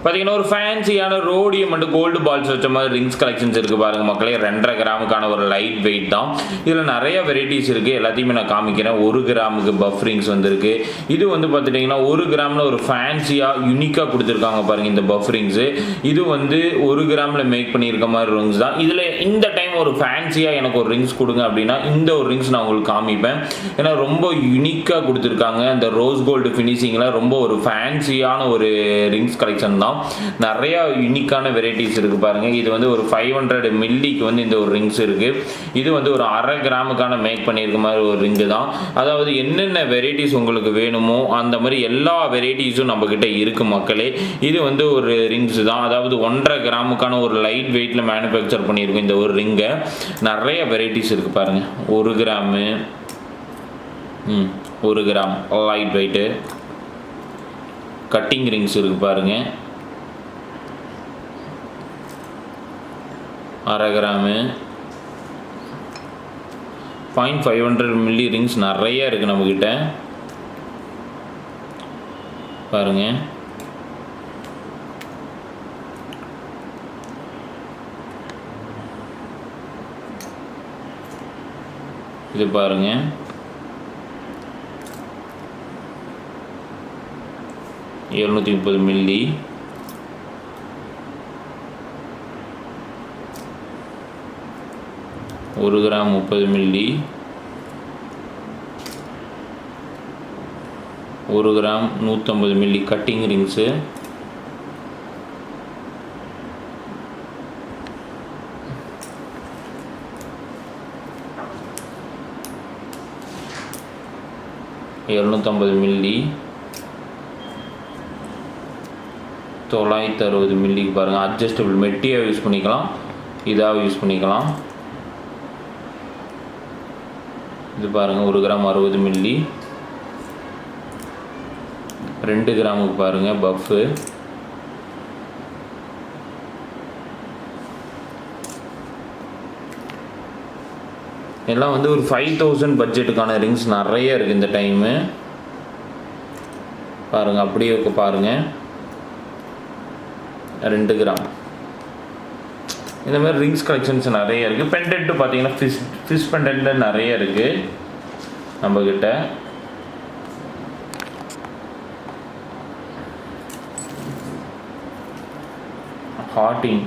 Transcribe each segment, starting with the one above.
பார்த்தீங்கன்னா ஒரு ஃபேன்சியான ரோடியம் மற்றும் கோல்டு பால்ஸ் வச்ச மாதிரி ரிங்ஸ் கலெக்ஷன்ஸ் இருக்குது பாருங்கள் மக்களே. 2.5 கிராமுக்கான ஒரு லைட் வெயிட் தான். இதில் நிறைய வெரைட்டிஸ் இருக்குது, எல்லாத்தையுமே நான் காமிக்கிறேன். 1 கிராமுக்கு பஃப் ரிங்ஸ் வந்துருக்கு. இது வந்து பார்த்துட்டிங்கன்னா 1 கிராமில் ஒரு ஃபேன்சியாக யூனிக்காக கொடுத்துருக்காங்க பாருங்கள் இந்த பஃப் ரிங்ஸு. இது வந்து 1 கிராமில் மேக் பண்ணியிருக்க மாதிரி ரிங்ஸ் தான். இதில் இந்த டைம் ஒரு ஃபேன்சியாக எனக்கு ஒரு ரிங்ஸ் கொடுங்க அப்படின்னா இந்த ஒரு ரிங்ஸ் நான் உங்களுக்கு காமிப்பேன். ஏன்னா ரொம்ப யூனிக்காக கொடுத்துருக்காங்க. அந்த ரோஸ் கோல்டு ஃபினிஷிங்கில் ரொம்ப ஒரு ஃபேன்சியான ஒரு ரிங்ஸ் கலெக்ஷன் தான். நிறைய யூனிக்கான வெரைட்டிஸ் இருக்கு பாருங்க. இது வந்து ஒரு 500 மில்லிக்கு வந்து இந்த ஒரு ரிங்ஸ் இருக்கு. இது வந்து ஒரு 1/2 கிராமுக்கான மேக் பண்ணியிருக்க மாதிரி ஒரு ரிங்கு தான். அதாவது என்னென்ன வெரைட்டிஸ் உங்களுக்கு வேணுமோ அந்த மாதிரி எல்லா வெரைட்டிஸும் நம்ம கிட்ட இருக்கு மக்களே. இது வந்து ஒரு ரிங்ஸ் தான். அதாவது 1.5 கிராமுக்கான ஒரு லைட் வெயிட்ல மேனுஃபேக்சர் பண்ணியிருக்கும் இந்த ஒரு ரிங்கை. நிறைய வெரைட்டிஸ் இருக்கு பாருங்க. 1 gram 1 gram light weight cutting rings இருக்கு பாருங்க. 1/2 கிராமு 0.500 மில்லி ரிங்ஸ் நிறைய இருக்குது நம்மக்கிட்ட பாருங்க. இது பாருங்க. $730 milli 1 gram 30 milli 1 gram 150 milli cutting rings. $750 milli 960 மில்லிக்கு பாருங்கள். அட்ஜஸ்டபிள் மெட்டியாக யூஸ் பண்ணிக்கலாம், இதாக யூஸ் பண்ணிக்கலாம். இது பாருங்கள் 1 கிராம் 60 மில்லி 2 கிராமுக்கு பாருங்கள் பஃப்பு. எல்லாம் வந்து ஒரு 5000 பட்ஜெட்டுக்கான ரிங்ஸ் நிறைய இருக்குது இந்த டைமு பாருங்கள். அப்படியே பாருங்கள் 2 கிராம் இந்த மாதிரி ரிங்ஸ் கலெக்ஷன்ஸ் நிறைய இருக்குது. பெண்டன்ட்டு பார்த்தீங்கன்னா ஃபிஷ் பெண்டன்ட் நிறைய இருக்குது நம்மக்கிட்ட. Harding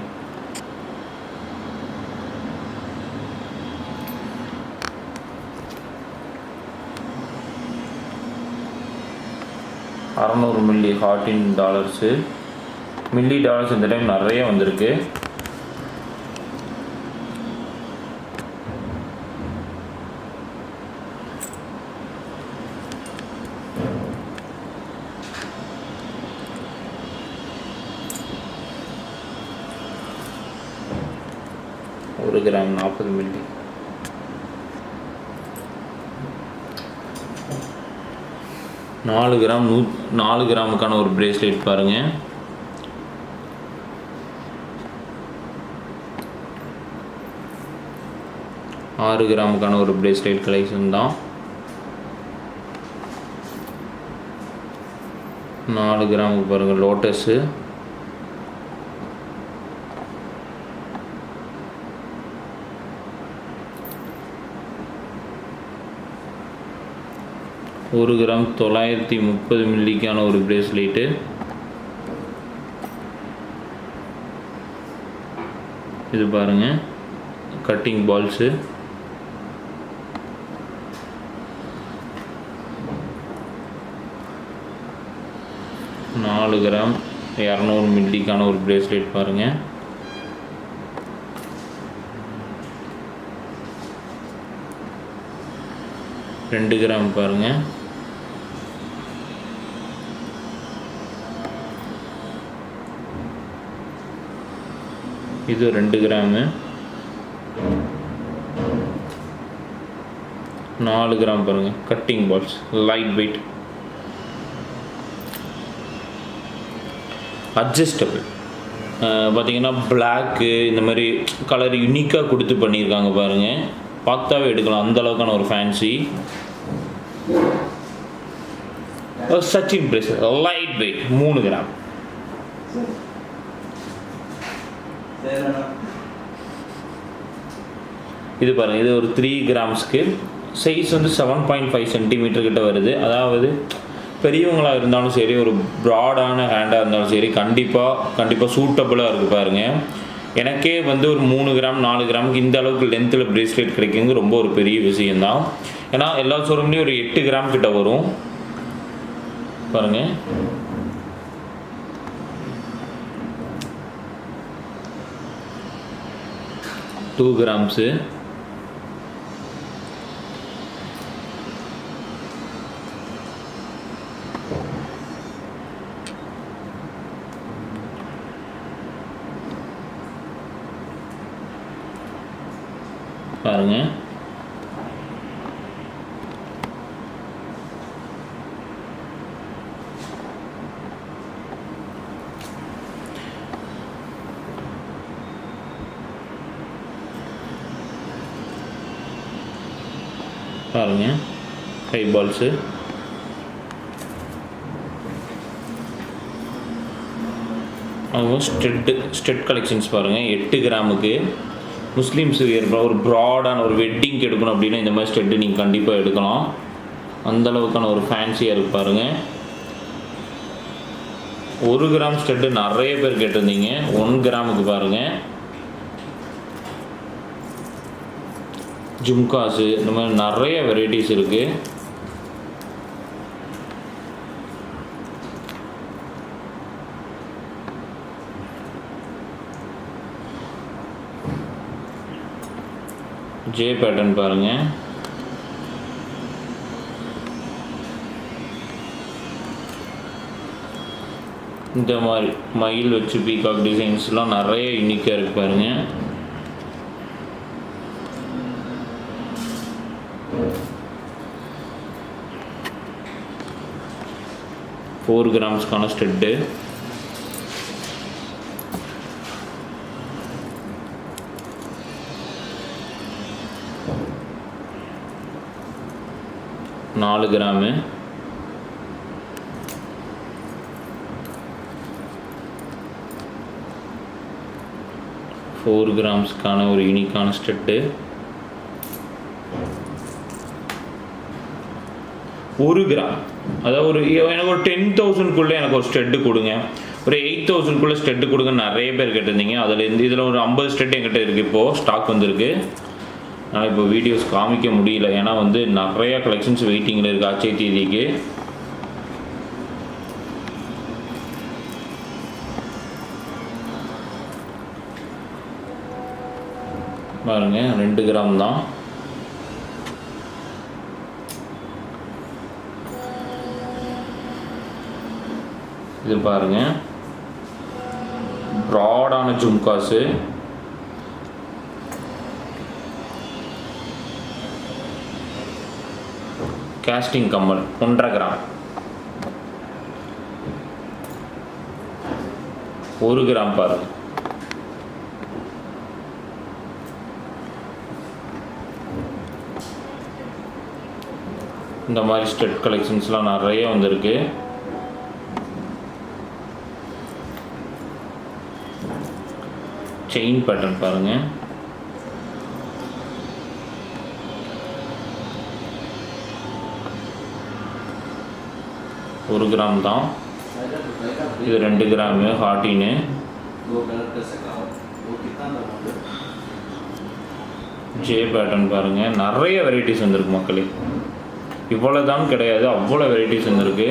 $600 milli heart dollars. Milli dollars இந்த டைம் நிறைய வந்திருக்கு. ஒரு கிராம் 40 மில்லி 4 கிராம் 4 கிராமுக்கான ஒரு பிரேஸ்லெட் பாருங்கள். ஆறு கிராமுக்கான ஒரு பிரேஸ்லெட் கலெக்ஷன் தான். 4 கிராமுக்கு பாருங்கள் லோட்டஸு. ஒரு கிராம் 930 மில்லிக்கான ஒரு பிரேஸ்லெட்டு. இது பாருங்கள் கட்டிங் பால்ஸு. நாலு கிராம் 200 மில்லிக்கான ஒரு பிரேஸ்லெட் பாருங்கள். ரெண்டு கிராம் பாருங்கள். இது 2 கிராமு. 4 கிராம் பாருங்கள் cutting balls light weight adjustable. பார்த்திங்கன்னா பிளாக்கு இந்த மாதிரி கலர் யூனிக்காக கொடுத்து பண்ணியிருக்காங்க பாருங்கள். பார்த்தாவே எடுக்கலாம் அந்தளவுக்கான ஒரு ஃபேன்சி சச்சின் பிரேஸ் லைட் வெயிட் 3 கிராம் இது பாருங்கள், இது ஒரு 3 கிராம்ஸ்க்கு சைஸ் வந்து 7.5 சென்டிமீட்டர் கிட்ட வருது. அதாவது பெரியவங்களாக இருந்தாலும் சரி, ஒரு ப்ராடான ஹேண்டாக இருந்தாலும் சரி, கண்டிப்பாக சூட்டபுளாக இருக்குது பாருங்கள். எனக்கே வந்து ஒரு 3 கிராம் 4 கிராமுக்கு இந்த அளவுக்கு லென்த்தில் ப்ரேஸ்லெட் கிடைக்குங்க ரொம்ப ஒரு பெரிய விஷயந்தான். ஏன்னா எல்லா ஷோரூம்லேயும் ஒரு 8 கிராம் கிட்ட வரும் பாருங்கள். டூ கிராம்ஸு, பாருங்க. பாருங்க ஹை பால்ஸு, ஸ்டெட் கலெக்ஷன்ஸ் பாருங்கள். 8 கிராமுக்கு முஸ்லீம்ஸ் ஒரு ப்ராடான ஒரு வெட்டிங்க்கு எடுக்கணும் அப்படின்னா இந்த மாதிரி ஸ்டெட்டு நீங்கள் கண்டிப்பாக எடுக்கலாம். அந்தளவுக்கான ஒரு ஃபேன்சியாக இருக்குது பாருங்கள். 1 கிராம் ஸ்டெட்டு நிறைய பேர் கேட்டிருந்தீங்க. 1 கிராமுக்கு பாருங்கள். ஜும்காஸு இந்த மாதிரி நிறைய வெரைட்டிஸ் இருக்குது. ஜே பேட்டர்ன் பாருங்கள். இந்த மாதிரி மயில் வச்சு பீகாக் டிசைன்ஸ்லாம் நிறைய யூனிக்காக இருக்குது பாருங்கள். ஃபோர் கிராம்ஸ்க்கான ஸ்டெட்டு, நாலு கிராமு, ஃபோர் கிராம்ஸ்க்கான ஒரு யூனிக்கான ஸ்டெட்டு, 1 கிராம். அதாவது எனக்கு ஒரு 10,000 எனக்கு ஒரு ஸ்டெட்டு கொடுங்க, ஒரு 8,000 ஸ்டெட்டு கொடுங்க நிறைய பேர் கேட்டிருந்தீங்க. இதில் ஒரு 50 ஸ்டெட் என்கிட்ட இருக்குது, இப்போது ஸ்டாக் வந்திருக்கு. ஆனால் இப்போ வீடியோஸ் காமிக்க முடியல, ஏன்னா வந்து நிறையா கலெக்ஷன்ஸ் வெயிட்டிங்கில் இருக்குது அச்சை தேதிக்கு. பாருங்க 2 கிராம் தான். இது பாருங்க ப்ராடான ஜும்காஸு, கேஸ்டிங் கம்மல் 1.5 கிராம், 1 கிராம் பாருங்க. இந்த மாதிரி ஸ்டெட் கலெக்ஷன்ஸ்லாம் நிறைய வந்திருக்கு. செயின் பேட்டர்ன் பாருங்க. ஒரு கிராம் தான். இது 2 கிராமு ஹார்டின்னு. ஜே பேட்டர்ன் பாருங்க, நிறைய வெரைட்டிஸ் வந்திருக்கு மக்களே. இவ்வளோதான் கிடையாது, அவ்வளோ வெரைட்டிஸ் வந்திருக்கு.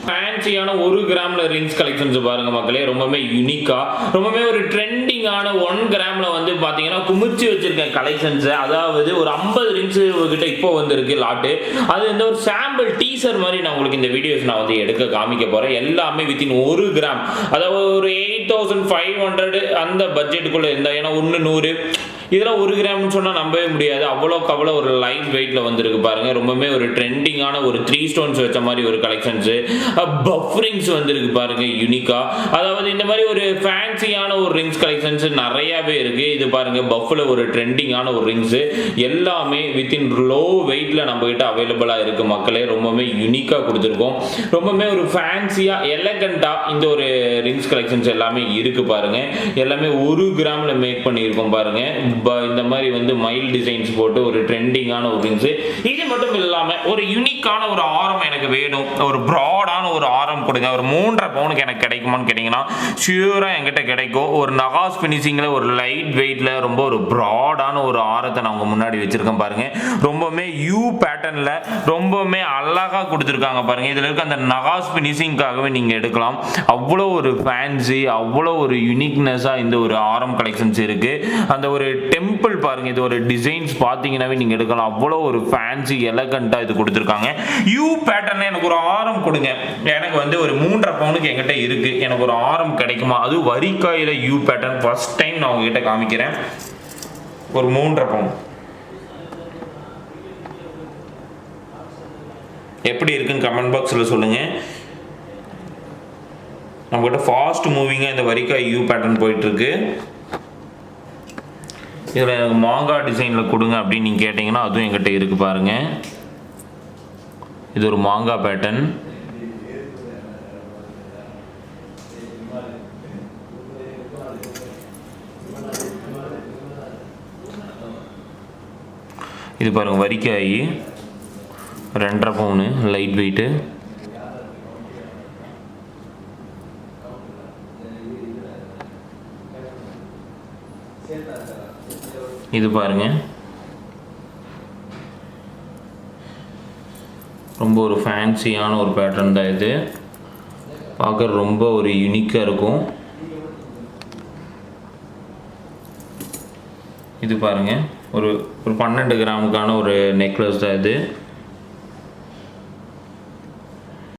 ஃபேன்சியான 1 கிராமில் ரிங்ஸ் கலெக்ஷன்ஸ் பாருங்க மக்களே. ரொம்பவே யூனிக்காக, ரொம்பவே ஒரு ட்ரெண்டிங்கான 1 கிராமில் வந்து பார்த்தீங்கன்னா குமிச்சு வச்சிருக்கேன் கலெக்ஷன்ஸை. அதாவது ஒரு 50 ரிங்ஸ் கிட்ட இப்போ வந்துருக்கு லாட்டு. அது இந்த ஒரு சாம்பிள் டீசர் மாதிரி நான் உங்களுக்கு இந்த வீடியோஸ் நான் வந்து எடுக்க காமிக்க போகிறேன். எல்லாமே வித்தின் 1 கிராம், அதாவது ஒரு 8 8500 அந்த பட்ஜெட்டுக்குள்ளே இருந்தால், ஏன்னா 100 இதெல்லாம் 1 கிராம்னு சொன்னால் நம்பவே முடியாது. அவ்வளோக்கு அவ்வளோ ஒரு லைட் வெயிட்டில் வந்துருக்கு பாருங்கள். ரொம்பவே ஒரு ட்ரெண்டிங்கான ஒரு 3 ஸ்டோன்ஸ் வச்ச மாதிரி ஒரு கலெக்ஷன்ஸு. பஃப் ரிங்ஸ் வந்துருக்கு பாருங்கள் யூனிக்காக. அதாவது இந்த மாதிரி ஒரு ஃபேன்சியான ஒரு ரிங்ஸ் கலெக்ஷன்ஸ் நிறையாவே இருக்குது. இது பாருங்கள் பஃப்பில் ஒரு ட்ரெண்டிங்கான ஒரு ரிங்ஸு எல்லாமே வித்தின் லோ வெயிட்டில் நம்மக்கிட்ட அவைலபிளாக இருக்குது மக்களே. ரொம்பவே யூனிக்காக கொடுத்துருக்கோம். ரொம்பவே ஒரு ஃபேன்சியாக எலகண்ட்டாக இந்த ஒரு ரிங்ஸ் கலெக்ஷன்ஸ் எல்லாமே இருக்குது பாருங்கள். எல்லாமே 1 கிராமில் மேக் பண்ணியிருக்கோம் பாருங்கள். இந்த மாதிரி வந்து மைல் டிசைன்ஸ் போட்டு ஒரு ட்ரெண்டிங்கான ஒரு ரிங்ஸ். இது மட்டும் இல்லாமல் ஒரு யூனிக்கான ஒரு ஆரம் எனக்கு வேணும், ஒரு ப்ராடான ஒரு ஆரம் கொடுங்க. ஒரு 3.5 பவுனுக்கு எனக்கு கிடைக்குமான்னு கேட்டிங்கன்னா ஷியூராக என்கிட்ட கிடைக்கும். ஒரு நகாஸ் ஃபினிஷிங்கில் ஒரு லைட் வெயிட்டில் ரொம்ப ஒரு ப்ராடான ஒரு ஆரத்தை நான் உங்கள் முன்னாடி வச்சுருக்கேன் பாருங்கள். ரொம்பவுமே யூ பேட்டர்னில் ரொம்பவுமே அழகாக கொடுத்துருக்காங்க பாருங்கள். இதில் இருக்க அந்த நகாஸ் ஃபினிஷிங்காகவே நீங்கள் எடுக்கலாம். அவ்வளோ ஒரு ஃபேன்சி, அவ்வளோ ஒரு யூனிக்னஸாக இந்த ஒரு ஆரம் கலெக்ஷன்ஸ் இருக்குது. அந்த ஒரு டெம்பிள் பாருங்க, இது ஒரு டிசைன்ஸ் பார்த்தீங்கன்னாவே நீங்கள் எடுக்கலாம். அவ்வளோ ஒரு ஃபேன்சி எலகண்ட்டாக இது கொடுத்துருக்காங்க. யூ பேட்டர்னில் எனக்கு ஒரு ஆரம் கொடுங்க. எனக்கு வந்து ஒரு 3.5 பவுனுக்கு என்கிட்ட இருக்குது, எனக்கு ஒரு ஆரம் கிடைக்குமா? அது வரிக்காயில் யூ பேட்டர்ன் ஃபர்ஸ்ட் டைம் நான் உங்ககிட்ட காமிக்கிறேன். ஒரு 3.5 பவுன் எப்படி இருக்குன்னு கமெண்ட் பாக்ஸில் சொல்லுங்கள். நம்மகிட்ட ஃபாஸ்ட் மூவிங்காக இந்த வரிக்காய் யூ பேட்டர்ன் போயிட்டுருக்கு. இதில் எனக்கு மாங்காய் டிசைனில் கொடுங்க அப்படின்னு நீங்கள் கேட்டிங்கன்னா அதுவும் எங்கிட்ட இருக்குது பாருங்கள். இது ஒரு மாங்காய் பேட்டர்ன். இது பாருங்கள் வரிக்காய் 2.5 பவுனு லைட் வெயிட்டு. இது பாருங்க ரொம்ப ஒரு ஃபேன்சியான ஒரு பேட்டர்ன் தான் இது. பார்க்க ரொம்ப ஒரு யூனிக்காக இருக்கும். இது பாருங்க ஒரு 12 கிராமுக்கான ஒரு நெக்லஸ் தான் இது.